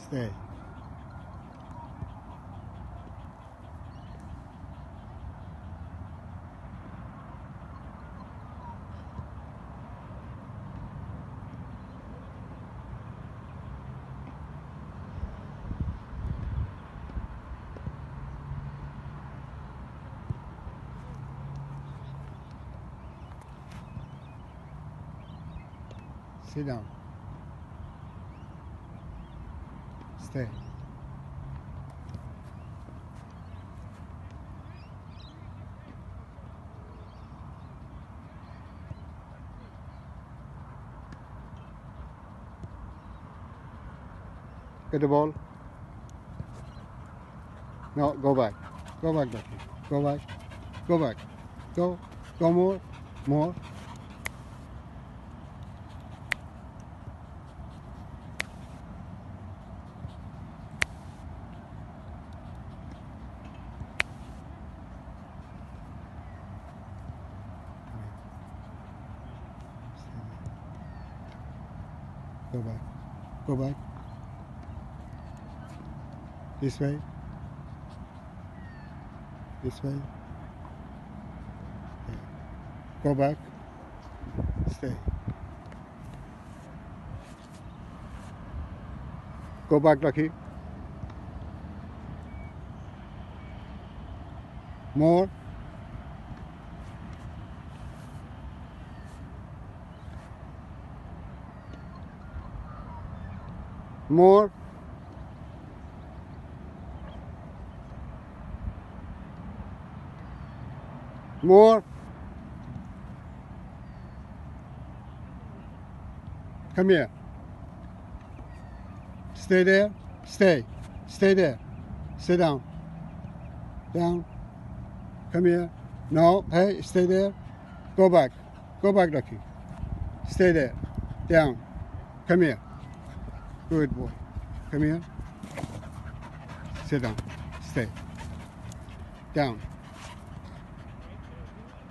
Stay. Sit down. Stay. Get the ball. No, go back. Go back, Ducky. Go back. Go back. Go. Go more. More. Go back. Go back. This way. This way. Yeah. Go back. Stay. Go back, Lucky. More. More. More. Come here. Stay there. Stay. Stay there. Sit down. Down. Come here. No. Hey, stay there. Go back. Go back, Lucky. Stay there. Down. Come here. Good boy. Come here. Sit down. Stay. Down.